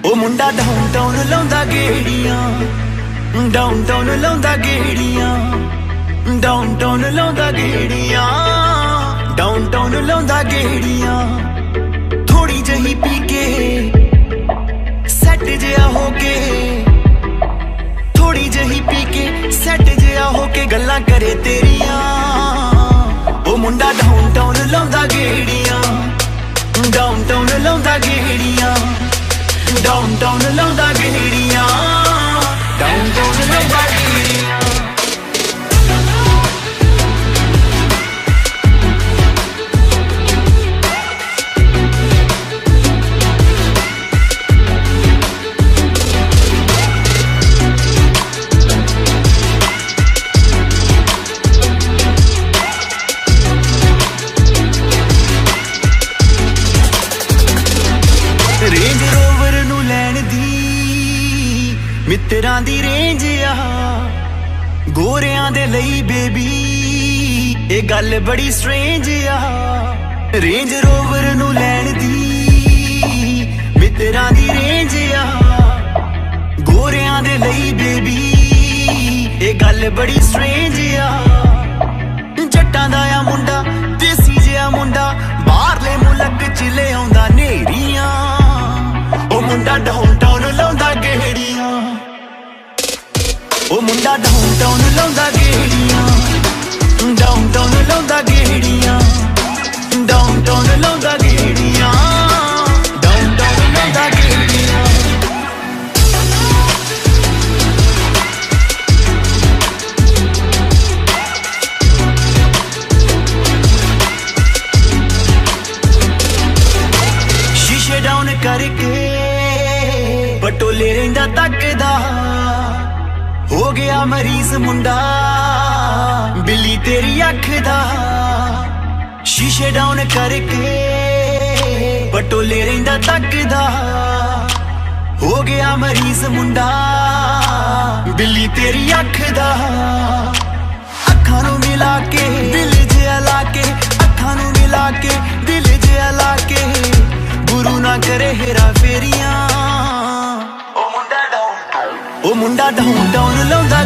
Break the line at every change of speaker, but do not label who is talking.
ਉਹ ਮੁੰਡਾ ਡਾਊਨਟਾਊਨ ਲਾਉਂਦਾ ਗੇੜੀਆਂ, ਡਾਊਨਟਾਊਨ ਲਾਉਂਦਾ ਗੇੜੀਆਂ, ਡਾਊਨਟਾਊਨ ਲਾਉਂਦਾ ਗੇੜੀਆਂ, ਡਾਊਨਟਾਊਨ ਲਾਉਂਦਾ ਗੇੜੀਆਂ। ਥੋੜੀ ਜਿਹੀ ਪੀ ਕੇ ਸੈੱਟ ਜਿਹਾ ਹੋ ਕੇ, ਥੋੜੀ ਜਿਹੀ ਪੀ ਕੇ ਸੈੱਟ ਜਿਹਾ ਹੋ ਕੇ ਗੱਲਾਂ ਕਰੇ ਤੇਰੀਆਂ। ਉਹ ਮੁੰਡਾ ਡਾਊਨਟਾਊਨ ਲਾਉਂਦਾ ਗੇੜੀਆਂ, ਡਾਊਨਟਾਊਨ ਲਾਉਂਦਾ ਗੇੜੀਆਂ, ਡਾਊਨਟਾਊਨ ਲਾਉਂਦਾ ਗੇੜੀਆਂ, ਡਾਊਨਟਾਊਨ ਲਾਉਂਦਾ ਗੇੜੀਆਂ। ਰੇਂਜ ਰੋਵਰ ਨੂੰ ਲੈਣ ਦੀ ਮਿੱਤਰਾਂ ਦੀ ਰੇਂਜ ਆ, ਗੋਰਿਆਂ ਦੇ ਲਈ ਬੇਬੀ ਇਹ ਗੱਲ ਬੜੀ ਸਟ੍ਰੇਂਜ ਆ। ਰੇਂਜ ਰੋਵਰ ਨੂੰ ਲੈਣ ਦੀ ਮਿੱਤਰਾਂ ਦੀ ਰੇਂਜ ਆ, ਗੋਰਿਆਂ ਦੇ ਲਈ ਬੇਬੀ ਇਹ ਗੱਲ ਬੜੀ ਸਟ੍ਰੇਂਜ ਆ। ਜੱਟਾਂ ਦਾ ਆ ਮੁੰਡਾ, ਦੇਸੀ ਜਿਹਾ ਮੁੰਡਾ, ਬਾਹਰਲੇ ਮੁਲਕ ਚ ਲੈ ਆਉਂਦਾ ਨੇਰੀਆਂ। ਉਹ ਮੁੰਡਾ ਡਾਊਨਟਾਊਨ ਲਾਉਂਦਾ ਗੇੜੀਆਂ, ਉਹ ਮੁੰਡਾ ਡਾਊਨਟਾਊਨ ਲਾਉਂਦਾ ਗੇੜੀਆਂ, ਡਾਊਨਟਾਊਨ ਲਾਉਂਦਾ ਗੇੜੀਆਂ, ਡਾਊਨਟਾਊਨ ਲਾਉਂਦਾ ਗੇੜੀਆਂ, ਡਾਊਨਟਾਊਨ ਲਾਉਂਦਾ ਗੇੜੀਆਂ। ਸ਼ੀਸ਼ੇ ਡਾਊਨ ਕਰਕੇ ਬਟੋਲੇ ਰਹਿੰਦਾ ਤੱਕਦਾ, ਹੋ ਗਿਆ ਮਰੀਜ਼ ਮੁੰਡਾ ਬਿੱਲੀ ਤੇਰੀ ਅੱਖ ਦਾ। ਸ਼ੀਸ਼ੇ ਡਾਊਨ ਕਰਕੇ ਬਟੋਲੇ ਰਹਿੰਦਾ ਤੱਕਦਾ, ਹੋ ਗਿਆ ਮਰੀਜ਼ ਮੁੰਡਾ ਬਿੱਲੀ ਤੇਰੀ ਅੱਖ ਦਾ। ਅੱਖਾਂ ਨੂੰ ਮਿਲਾ ਕੇ ਦਿਲ ਜਿਹਾ ਲਾ ਕੇ, ਅੱਖਾਂ ਨੂੰ ਮਿਲਾ ਕੇ ਦਿਲ ਜਿਹਾ ਲਾ ਕੇ, ਗੁਰੂ ਨਾ ਕਰੇ ਹੇਰਾ ਫੇਰੀਆਂ। ਉਹ ਮੁੰਡਾ ਡਾਊਨਟਾਊਨ ਲਾਉਂਦਾ